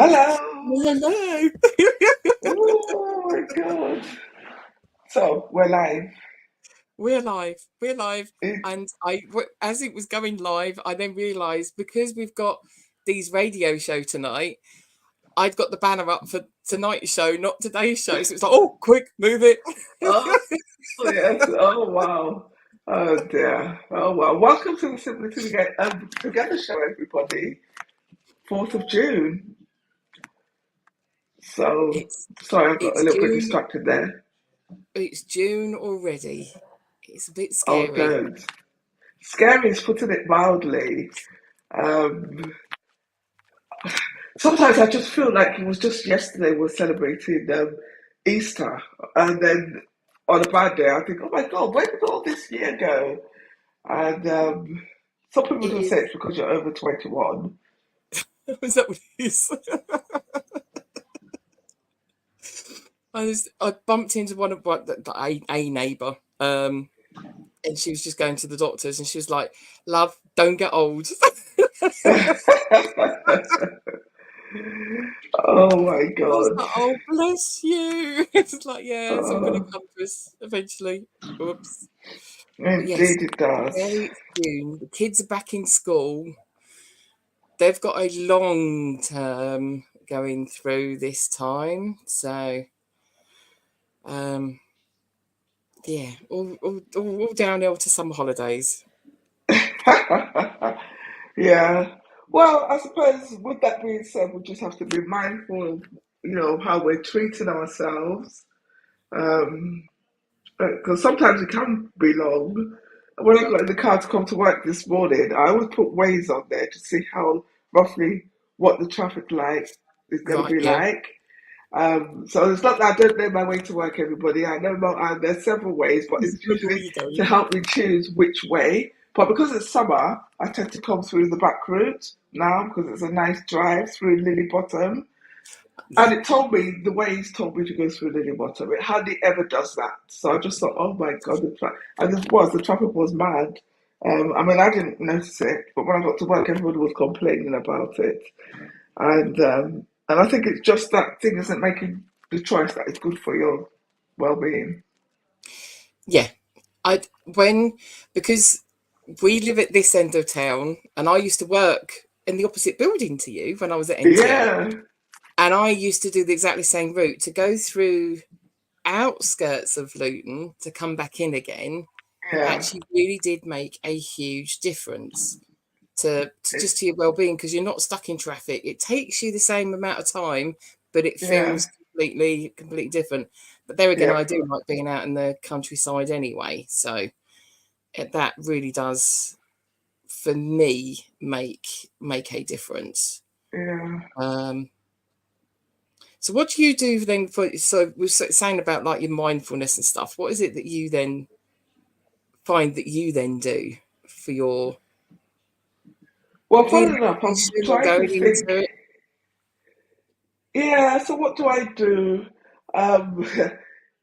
Hello. Hello. Oh my God. So we're live. We're live. We're live. It, And as it was going live, I then realised because we've got Deez radio show tonight, I'd got the banner up for tonight's show, not today's show. So it's like, oh, quick, move it. oh yes. Oh wow. Oh dear. Oh wow. Welcome to the Together show, everybody. 4th of June. So It's sorry, I got a it's little bit June. distracted there. It's June already. It's a bit Oh, scary. don't. Scary is putting it mildly. Um, Sometimes I just feel like it was just yesterday we're celebrating Easter, and then on a bad day I think, oh my God, where did all this year go? And some people It do say is. it's because you're over 21. Is that what it is? I bumped into one of a neighbour. And she was just going to the doctors and she was like, love, don't get old. Oh my I was God. like, oh, bless you. It's like, yeah, it's all going to Uh, come to us eventually. Oops. But yes, Indeed it does. very soon. The kids are back in school. They've got a long term going through this time. So, um, yeah, all downhill to summer holidays. Yeah. Well, I suppose with that being said, we just have to be mindful of, how we're treating ourselves. Um, because sometimes it can be long. When I got in the car to come to work this morning, I always put Waze on there to see how roughly what the traffic light is going to Right, be yeah. like. So it's not that I don't know my way to work, everybody. I know there's several ways, but You it's remember where usually you're to going. help me choose which way. But because it's summer, I tend to come through the back route now because it's a nice drive through Lily Bottom. Yeah. And it told me, the way he's told me to go through Lily Bottom, it hardly ever does that. So I just thought, oh my God, and the traffic was mad. I mean, I didn't notice it, but when I got to work, everybody was complaining about it. And I think it's just that thing isn't making the choice that is good for your well-being. Yeah. I when because we live at this end of town and I used to work in the opposite building to you when I was at NTL. Yeah, And I used to do the exactly same route to go through outskirts of Luton to come back in again yeah, actually really did make a huge difference to it, just to your well-being because you're not stuck in traffic. It takes you the same amount of time, but it yeah, feels completely different. But there again, yeah, I do like being out in the countryside anyway. So that really does for me make a difference. yeah. Um, so what do you do then for so we're saying about like your mindfulness and stuff? What is it that you then find that you then do for your Well, funny enough, I'm relaxation or trying to going think. into it? Yeah, so what do I do? Um,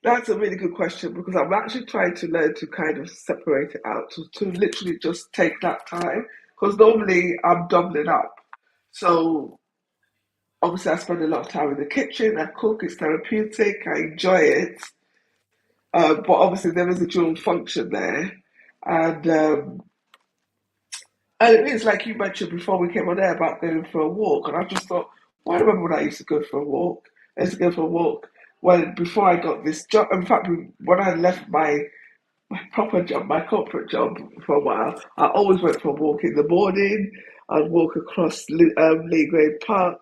that's a really good question because I'm actually trying to learn to kind of separate it out to literally just take that time. Because normally I'm doubling up. So obviously I spend a lot of time in the kitchen, I cook, it's therapeutic, I enjoy it. But obviously there is a dual function there. And it is like you mentioned before we came on air about going for a walk, and I just thought, well, I remember when I used to go for a walk. I used to go for a walk when before I got this job. In fact, when I left my proper job, my corporate job for a while, I always went for a walk in the morning. I'd walk across Lee Grade Park,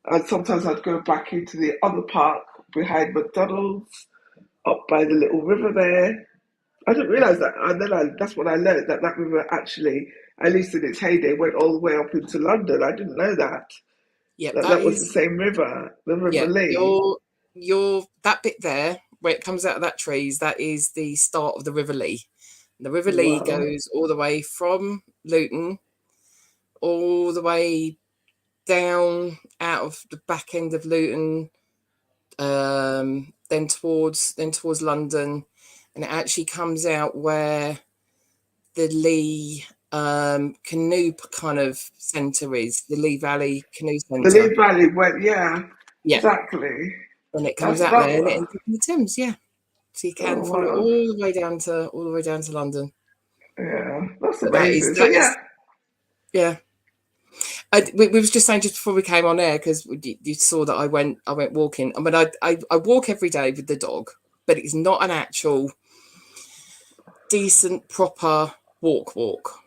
and sometimes I'd go back into the other park behind McDonald's, up by the little river there. I didn't realize that, and then that's when I learned that that river actually, at least in its heyday, went all the way up into London. I didn't know that Yep, that that that was the is same river, the River yeah. Lee. Your that bit there where it comes out of that trees, that is the start of the River Lee. The River Lee Wow. goes all the way from Luton, all the way down out of the back end of Luton, then towards London, and it actually comes out where the Lee canoe kind of centre is, the Lee Valley Canoe The Centre. Lee Valley went, yeah, Yeah, exactly. and it comes That's out there and it that. ends up in the Thames. Yeah, so you can Oh follow it wow, all the way down to London. yeah, that's But amazing. So that yeah, is yeah. We was just saying just before we came on air, because you saw that I went walking. I mean, I walk every day with the dog, but it's not an actual decent proper walk.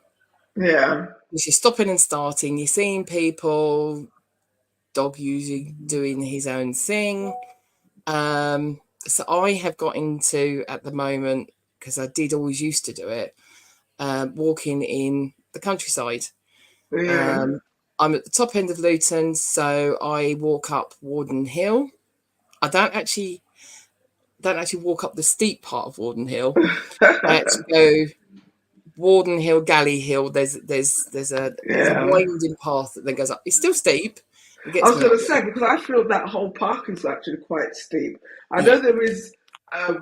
yeah, Because you're stopping and starting, you're seeing people, dog usually doing his own thing. So I have got into at the moment, because I did always used to do it, walking in the countryside. yeah. I'm at the top end of Luton, so I walk up Warden Hill. I don't actually walk up the steep part of Warden Hill. I actually go Warden Hill, Galley Hill. There's a Yeah, winding path that then goes up. It's still steep. It I gets was me going up to say, there. because I feel that whole park is actually quite steep. I Yeah. know there is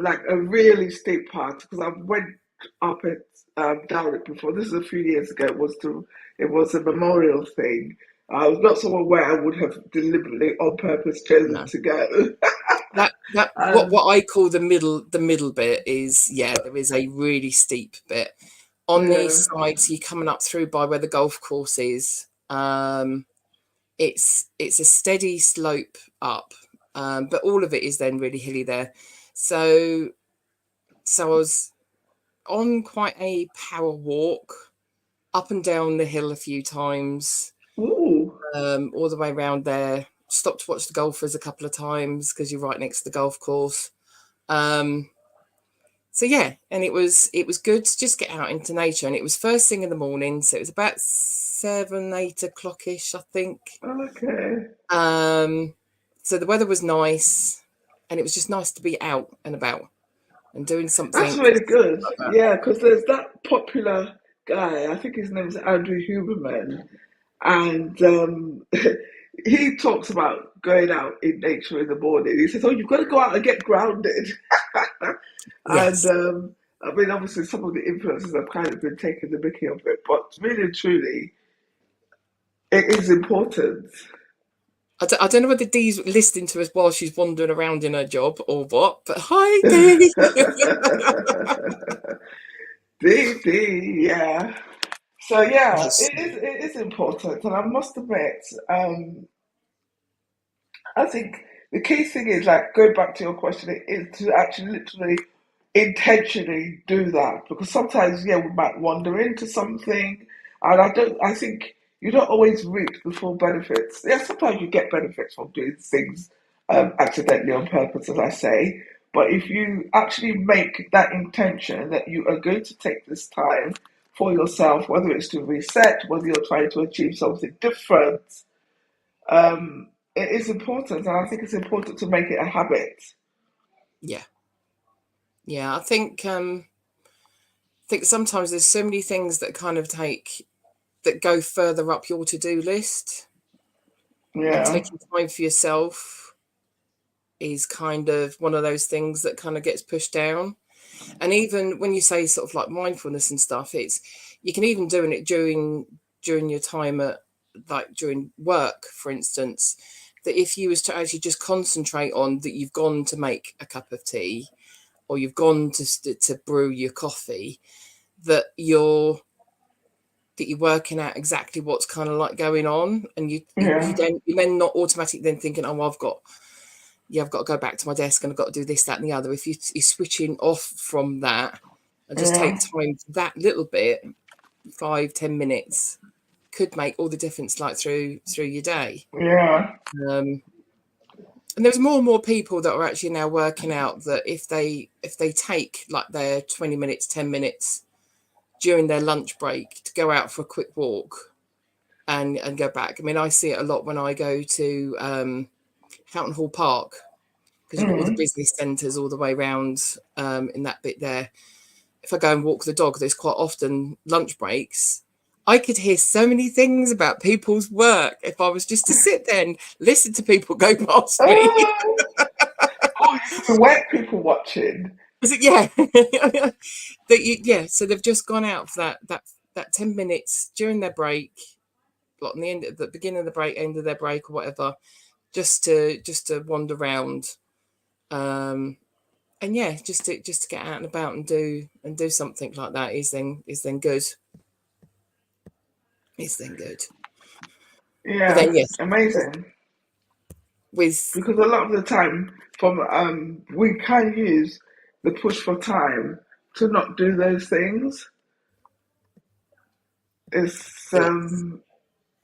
like a really steep part because I went up it down it before. This is a few years ago. It was a memorial thing. I was not somewhere where I would have deliberately on purpose chosen No. to go. That um, what I call the middle bit is, yeah, there is a really steep bit on the yeah. sides. You're coming up through by where the golf course is. It's a steady slope up, but all of it is then really hilly there. So I was on quite a power walk up and down the hill a few times, Ooh. all the way around there. Stopped to watch the golfers a couple of times because you're right next to the golf course. Um, so yeah, and it was good to just get out into nature, and it was first thing in the morning, so it was about 7, 8 o'clock ish, I think. Okay. So the weather was nice, and it was just nice to be out and about and doing That's something really good. like that. Yeah, because there's that popular guy. I think his name is Andrew Huberman, and he talks about going out in nature in the morning. He says, "Oh, you've got to go out and get grounded." And Yes, I mean, obviously, some of the influences have kind of been taking the mickey of it, but really and truly, it is important. I don't know whether Dee's listening to us while she's wandering around in her job or what, but hi, Dee. Yeah. So yeah, Yes, it is important, and I must admit, I think the key thing is like going back to your question, it is to actually literally intentionally do that because sometimes yeah we might wander into something, and I think you don't always reap the full benefits. Yeah, sometimes you get benefits from doing things accidentally on purpose, as I say. But if you actually make that intention that you are going to take this time for yourself, whether it's to reset, whether you're trying to achieve something different, it is important, and I think it's important to make it a habit. yeah, yeah. I think sometimes there's so many things that kind of that go further up your to-do list, and Yeah, taking time for yourself is kind of one of those things that kind of gets pushed down. And even when you say sort of like mindfulness and stuff, it's you can even doing it during your time at, like, during work, for instance, that if you was to actually just concentrate on that you've gone to make a cup of tea or you've gone to brew your coffee, that you're working out exactly what's kind of like going on, and yeah, you then not automatically then thinking, oh, I've got to go back to my desk and I've got to do this, that, and the other. If you're switching off from that and just take yeah, time for that little bit, 5-10 minutes, could make all the difference, like through your day. yeah, Um, and there's more and more people that are actually now working out that if they take like their 20 minutes, 10 minutes during their lunch break to go out for a quick walk and go back. I mean, I see it a lot when I go to Houghton Hall Park, because you've got all the mm, business centres all the way around in that bit there. If I go and walk the dog, there's quite often lunch breaks. I could hear so many things about people's work if I was just to sit there and listen to people go past me. oh, oh, the wet people watching. Is it, yeah. Yeah. So they've just gone out for that 10 minutes during their break, like at the beginning of the break, end of their break, or whatever, just to wander around, and yeah, just to get out and about and do something like that is then good. Is then good. But Yeah, then yes, amazing. with Because a lot of the time, we can use the push for time to not do those things. It's yes,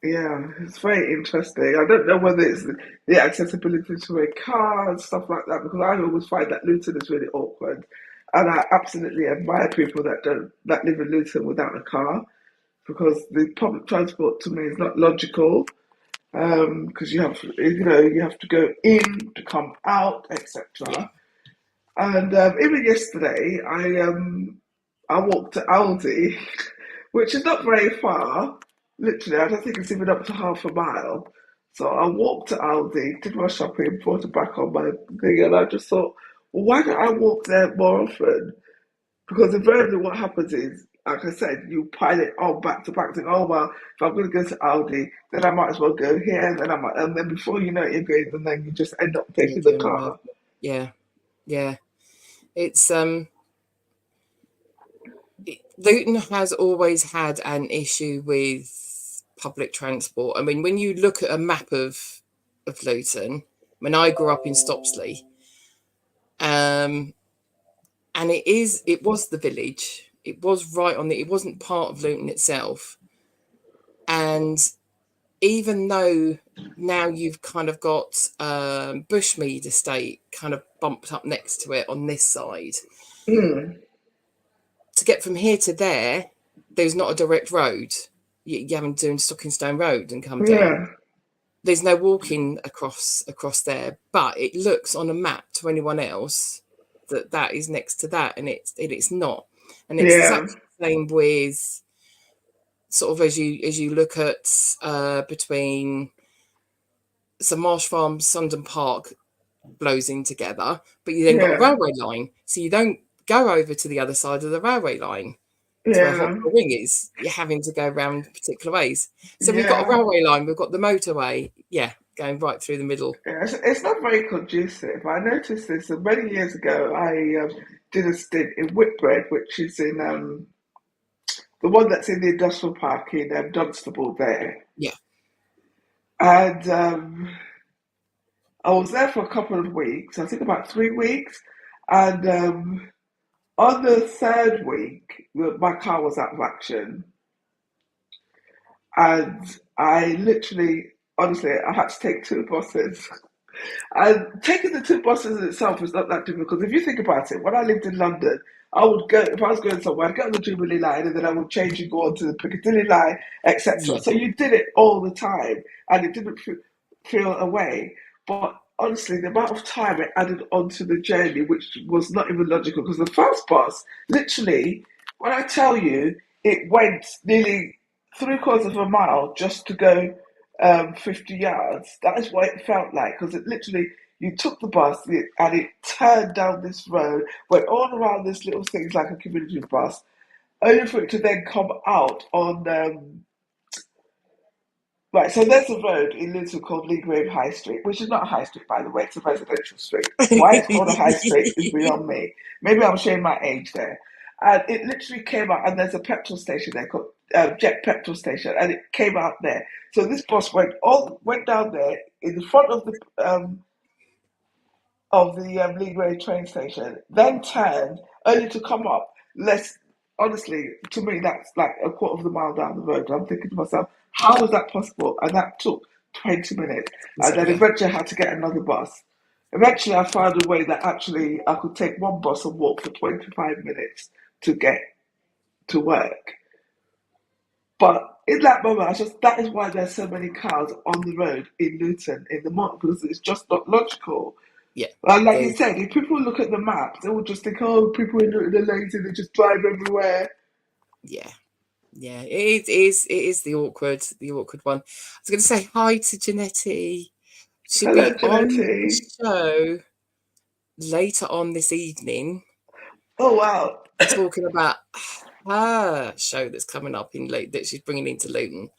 yeah, it's very interesting. I don't know whether it's the accessibility to a car and stuff like that, because I always find that Luton is really awkward, and I absolutely admire people that live in Luton without a car, because the public transport to me is not logical. Because you have to go in to come out, yeah, etc. And even yesterday, I walked to Aldi, which is not very far. Literally, I don't think it's even up to half a mile. So I walked to Aldi, did my shopping, brought it back on my thing, and I just thought, well, why don't I walk there more often? Because invariably what happens is, like I said, you pile it on back to back, think, oh well, if I'm going to go to Aldi, then I might as well go here, and then before you know it, you're going, and then you just end up you're taking the doing all over. car. Yeah, yeah. It's Luton has always had an issue with public transport. I mean, when you look at a map of Luton, when I grew up in Stopsley, um, and it was the village. It was right on it wasn't part of Luton itself. And even though now you've kind of got Bushmead Estate kind of bumped up next to it on this side, Mm, to get from here to there, there's not a direct road. You haven't done Stockingstone Road and come down. yeah, There's no walking across there, but it looks on a map to anyone else that is next to that, and it's not. And it's yeah, exactly the same with sort of as you look at between some Marsh Farm, Sundon Park blows in together, but you then got a yeah, railway line, so you don't go over to the other side of the railway line to where yeah, Hotwell Wing is. You're having to go around particular ways. So we've got a yeah. railway line, we've got the motorway, yeah, going right through the middle. Yeah, it's not very conducive. I noticed this many years ago. I did a stint in Whitbread, which is in the one that's in the industrial park in Dunstable there. Yeah, And I was there for a couple of weeks, I think about 3 weeks. And on the third week, my car was out of action. And I literally, honestly, I had to take two buses. And taking the two buses in itself is not that difficult. If you think about it, when I lived in London, I would go, if I was going somewhere, I'd get on the Jubilee line and then I would change and go on to the Piccadilly line, etc. yeah, So you did it all the time and it didn't feel away. But honestly, the amount of time it added onto the journey, which was not even logical, because the first bus, literally, when I tell you, it went nearly three-quarters of a mile just to go 50 yards. That is what it felt like, because it literally, you took the bus and it turned down this road, went all around this little things like a community bus, only for it to then come out on. Right, so there's a road in Luton called Leagrave High Street, which is not a high street, by the way, it's a residential street. Why it's called a high street is beyond me. Maybe I'm showing my age there. And it literally came out, and there's a petrol station there called Jet Petrol Station, and it came out there. So this bus went down there in the front of the Leagrave train station, then turned only to come up less. Honestly, to me, that's like a quarter of the mile down the road. I'm thinking to myself, how was that possible? And that took 20 minutes. And then yeah, eventually I had to get another bus. Eventually, I found a way that actually I could take one bus and walk for 25 minutes to get to work. But in that moment, that is why there's so many cars on the road in Luton in the morning, because it's just not logical. yeah. And like you There's said, if people look at the map, they will just think, oh, people in Luton are lazy, they just drive everywhere. yeah, yeah. It is the awkward one. I was going to say hi to Janetti. She'll Hello, be on the Janetti. show later on this evening, Oh, wow. talking about her show that's coming up in Luton, that she's bringing into Luton.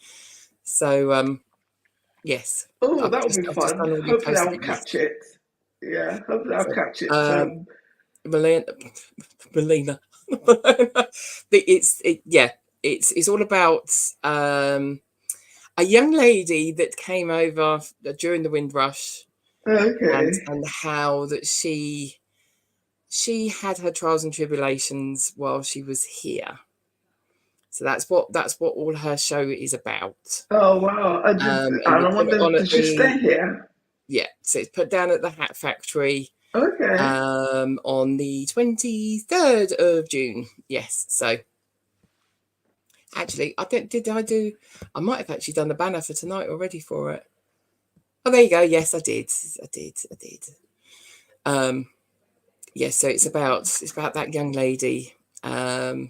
So yes, Oh, I've that will just be fun. done all the Hopefully, posted I'll it catch yesterday. it. Yeah, hopefully, I'll So, catch it. Melina, Melina. It's all about a young lady that came over during the Windrush, and Okay. how that she had her trials and tribulations while she was here. So that's what all her show is about. Oh wow! And And we I put it wonder, on at did she the stay here? so it's put down at the Hat Factory Okay. on the 23rd of June. Yes. So actually, I might have actually done the banner for tonight already for it. Oh, there you go. Yes, I did. Yes, so it's about that young lady. Not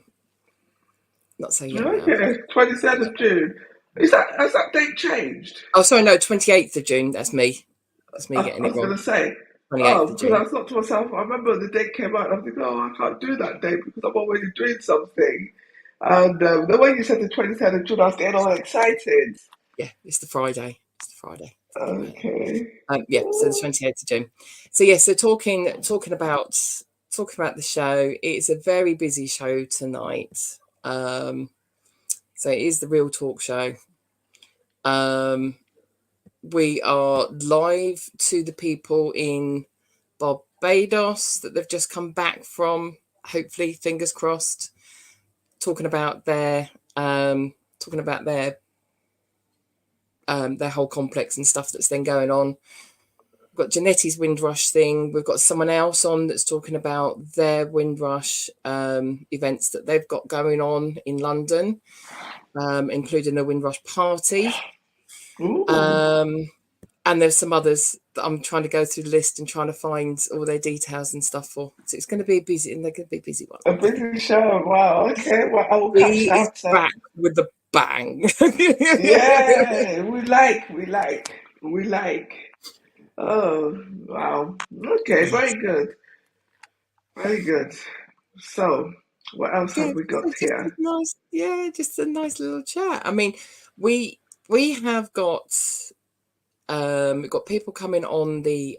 so young now, but Okay. 23rd of June. Has that date changed? oh, sorry, no, 28th of June. That's me. That's me I getting it was wrong. gonna say. 28th Oh, of because June. I thought to myself, I remember the date came out, and I'm thinking, oh, I can't do that date because I'm already doing something. And the way you said the 23rd of June, I was getting all excited. Yeah, it's the Friday. Okay. Yeah, so the 28th of June. So yeah, so talking about the show. It's a very busy show tonight. So it is the Real Talk show. We are live to the people in Barbados that they've just come back from. Hopefully, fingers crossed. Talking about their whole complex and stuff that's then going on. We've got Janetti's Windrush thing. We've got someone else on that's talking about their Windrush events that they've got going on in London, including a Windrush party. Ooh. And there's some others that I'm trying to go through the list and trying to find all their details and stuff for. So it's going to be a busy, and they're going to be a busy one. A busy show. Wow. Okay. Well, I will catch B is that. back with the bang. Yeah. We like. Oh, wow. Okay. Yes. Very good. Very good. So, what else Yeah, have we got so here? just a nice little chat. I mean, we have got we've got people coming on the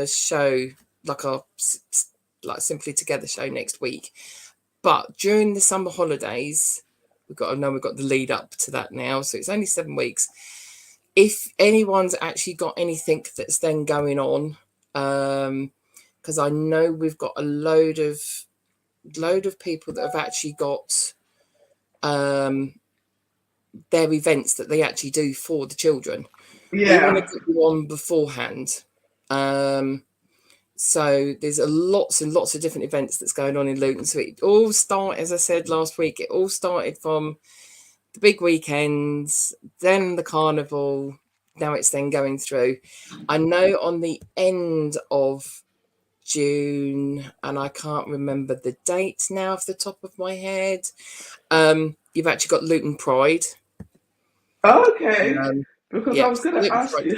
show, like our like Simply Together show next week. But during the summer holidays, we've got the lead up to that now, so it's only 7 weeks. If anyone's actually got anything that's then going on, because I know we've got a load of people that have actually got their events that they actually do for the children. We want to Yeah. get you on beforehand. So there's lots and lots of different events that's going on in Luton. So it all started, as I said last week, it all started from the big weekends, then the carnival. Now it's then going through. I know on the end of June, and I can't remember the date now off the top of my head. You've actually got Luton Pride. Okay. Um, Because I yep, was going to Luton ask Pride. you,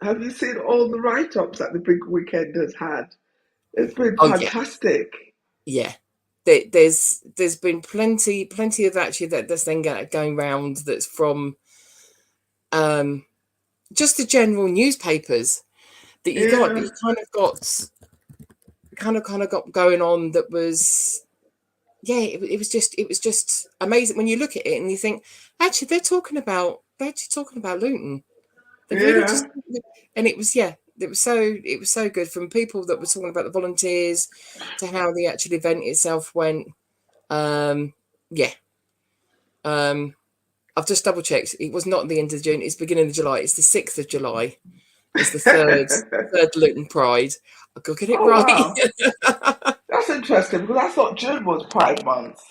have you seen all the write-ups that the big weekend has had? It's been Oh yeah, fantastic. yeah. There's been plenty of actually that's then going round that's from just the general newspapers that you Yeah. kind of got going on. That was it was just amazing when you look at it and you think actually they're actually talking about Luton. They've really Yeah. just, and it was it was so good, from people that were talking about the volunteers to how the actual event itself went. Um, yeah. I've just double checked. It was not the end of June. It's beginning of July. It's the 6th of July. It's the third Luton Pride. I could get it Oh right. wow. That's interesting because I thought June was Pride Month.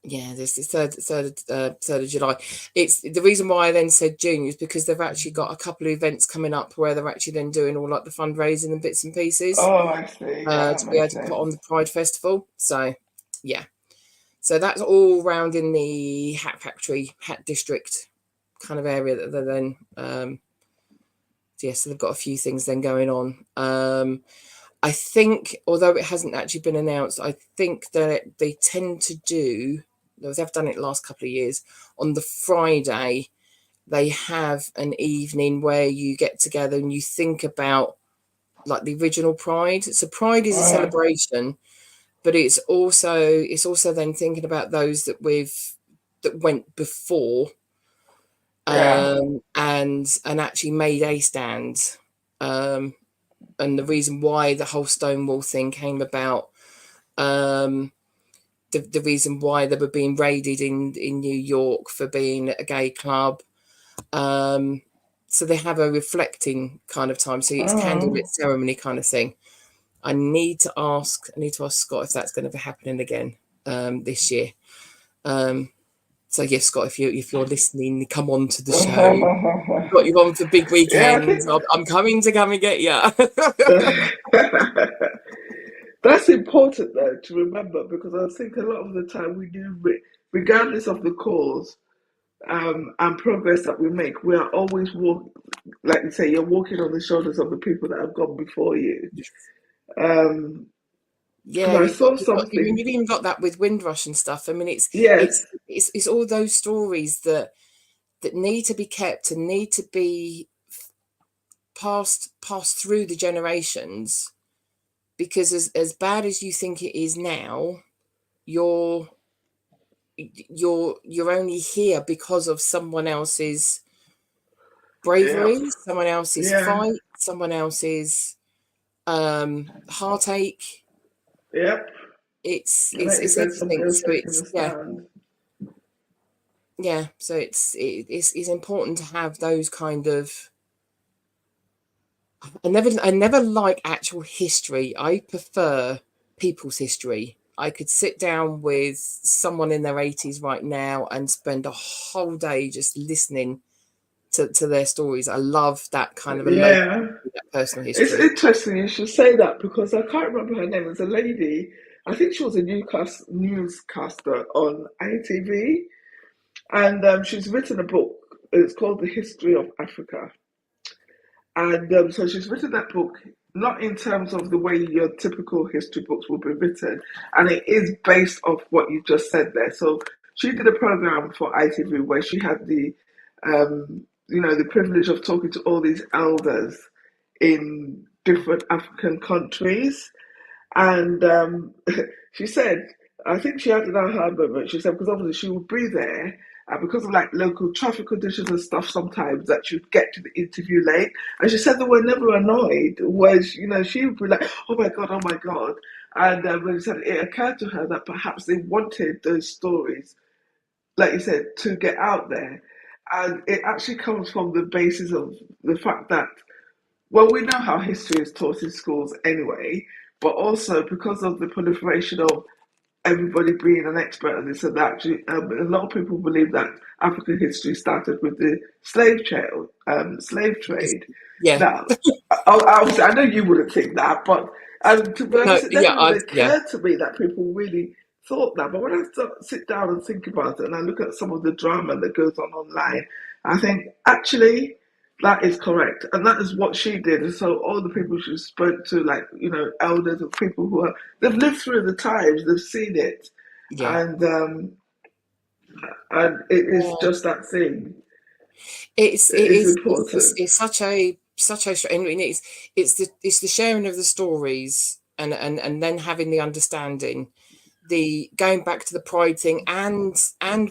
Yeah, this is third of July. It's the reason why I then said June is because they've actually got a couple of events coming up where they're actually then doing all like the fundraising and bits and pieces Oh, I see. Yeah, that to be able makes to put on sense. the Pride Festival. So yeah, so that's all round in the Hat Factory, Hat District kind of area that they're then. So they've got a few things then going on. I think, although it hasn't actually been announced, I think that they tend to do, they've done it the last couple of years, on the Friday, they have an evening where you get together and you think about like the original Pride. So Pride is a celebration, but it's also then thinking about those that went before, Yeah. and actually made a stand. And the reason why the whole Stonewall thing came about, the reason why they were being raided in New York for being a gay club. So they have a reflecting kind of time. So it's candlelit ceremony kind of thing. I need to ask Scott if that's going to be happening again this year. So yes, Scott, if you're listening, come on to the show. I've got you on for big Yeah, I weekends. think I'm coming to come and get you. that's important though to remember, because I think a lot of the time we do, regardless of the cause and progress that we make, we are always like you say, you're walking on the shoulders of the people that have gone before you. Um, Yeah, because I saw you've something. even got that with Windrush and stuff. I mean, Yes, it's all those stories that need to be kept and need to be passed through the generations, because as bad as you think it is now, you're only here because of someone else's yep, bravery, someone else's yeah, fight, someone else's heartache. yep. Like you It's said, somebody everything. else So taking it's the stand. so it's important to have those kind of. I never like actual history. I prefer people's history. I could sit down with someone in their 80s right now and spend a whole day just listening to their stories. I love that kind of a local, Yeah, that personal it's history. interesting you should say that, because I can't remember her name. It's a lady. I think she was a newscaster on ITV, and she's written a book. It's called The History of Africa. And so she's written that book not in terms of the way your typical history books will be written, and it is based off what you just said there. So she did a program for ITV where she had the privilege of talking to all these elders in different African countries, and she said, I think she had an aha moment. She said, because obviously she would be there, and because of like local traffic conditions and stuff, sometimes that she'd get to the interview late. And she said they were never annoyed, whereas, she would be like, oh my God, oh my God. And when she said it occurred to her that perhaps they wanted those stories, like you said, to get out there. And it actually comes from the basis of the fact that, well, we know how history is taught in schools anyway, but also because of the proliferation of everybody being an expert on this and that. A lot of people believe that African history started with the slave trade. Yeah. Now, obviously, I know you wouldn't think that, but to be No, honest, it yeah, never even yeah. occurred to me that people really thought that. But when I sit down and think about it, and I look at some of the drama that goes on online, I think actually that is correct, and that is what she did. And so all the people she spoke to, like elders and people who are they've lived through the times, they've seen it, Yeah. and it is Yeah. just that thing. It It is is important. it's such a I mean, it's the sharing of the stories, and then having the understanding, the going back to the pride thing, and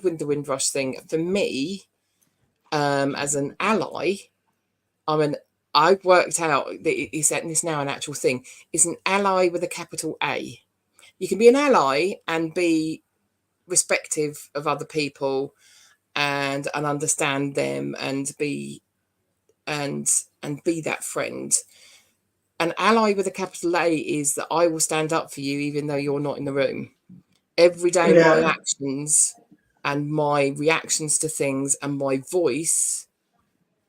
with the Windrush thing. For me, as an ally, I mean, I've worked out that it's now an actual thing. It's an ally with a capital A. You can be an ally and be respective of other people, and understand them, and be that friend. An ally with a capital A is that I will stand up for you even though you're not in the room. Every day my Yeah, actions and my reactions to things and my voice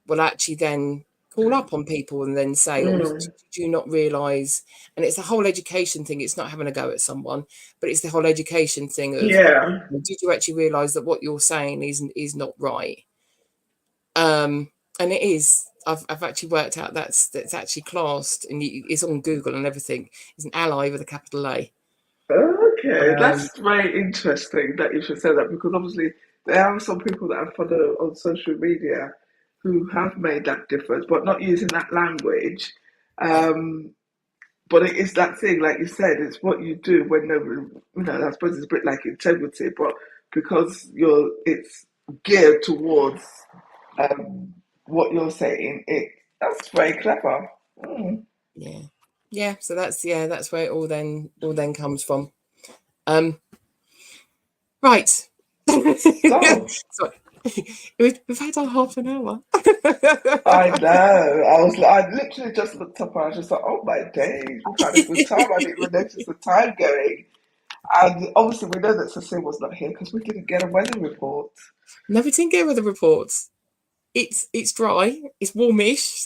will actually then call up on people and then say, oh, did you not realise? And it's the whole education thing. It's not having a go at someone, but it's the whole education thing of, yeah, did you actually realise that what you're saying is not right? And it is. I've actually worked out that's actually classed, and it's on Google and everything. It's an ally with a capital A. Okay, Um, that's very interesting that you should say that because obviously there are some people that I follow on social media who have made that difference, but not using that language. yeah, Um, but it is that thing, like you said, it's what you do when I suppose it's a bit like integrity, but because it's geared towards um, what you're saying, that's very clever. Mm. yeah, yeah. So that's where it all then comes from. Um, right. So So we've had our half an hour. I know. I literally just looked up and I was just like, oh my days, we've had a good time. I didn't even notice the time going. And obviously, we know that Cecile was not here because we didn't get a weather report. No, we didn't get with the reports. It's dry. It's warmish.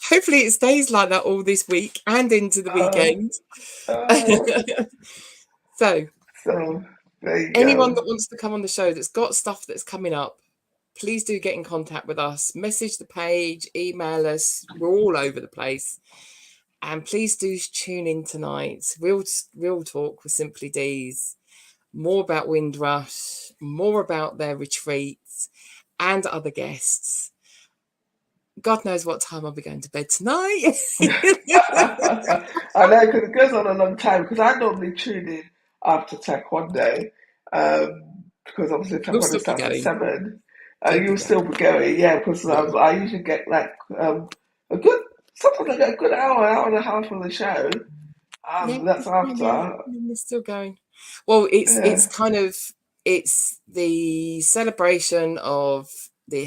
Hopefully, it stays like that all this week and into the Uh, weekend. uh, So, so there you anyone go. that wants to come on the show that's got stuff that's coming up, please do get in contact with us. Message the page, email us. We're all over the place. And please do tune in tonight. Real talk with Simply Deez. More about Windrush, more about their retreats and other guests. God knows what time I'll be going to bed tonight. I know because it goes on a long time because I normally tune in after taekwondo because obviously We'll taekwondo still be starts at going. 7. Still be You'll going. still be going, yeah, because Yeah. I usually get like a good, sometimes I get a good hour and a half of the show. Yeah, That's yeah, after. we're still going. Well, it's Yeah. kind of it's the celebration of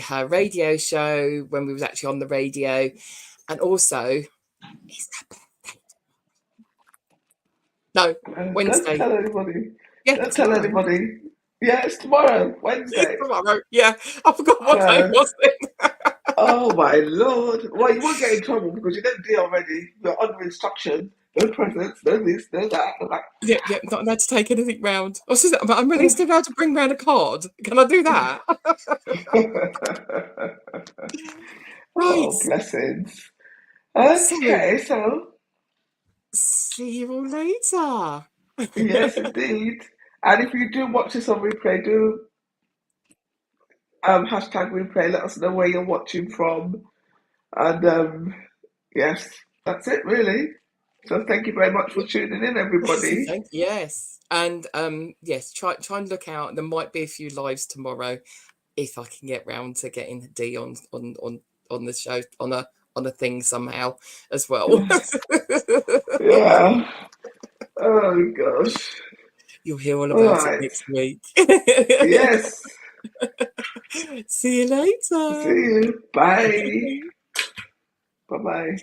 her radio show when we was actually on the radio, and also it's that no Don't Wednesday. tell anybody. Yeah, Don't tell tomorrow. anybody. Yeah, it's tomorrow, It's Wednesday. tomorrow. Yeah, I forgot what day So, was it. oh my lord. Well, you won't get in trouble because you don't do already. You're under instruction. No presents, no this, no that. No that. Yeah, yeah, not allowed to take anything round. But I'm at least allowed to bring round a card. Can I do that? Right. Oh, blessings. So, Okay, so see you all later. yes, indeed. And if you do watch this on replay, do hashtag replay. Let us know where you're watching from. And yes, that's it really. So thank you very much for tuning in, everybody. Thank yes. And yes, try and look out. There might be a few lives tomorrow if I can get round to getting D on the show on a thing somehow as well. Yeah. Oh gosh. You'll hear all All about it right. next week. Yes. See you See later. you. Bye. Bye bye.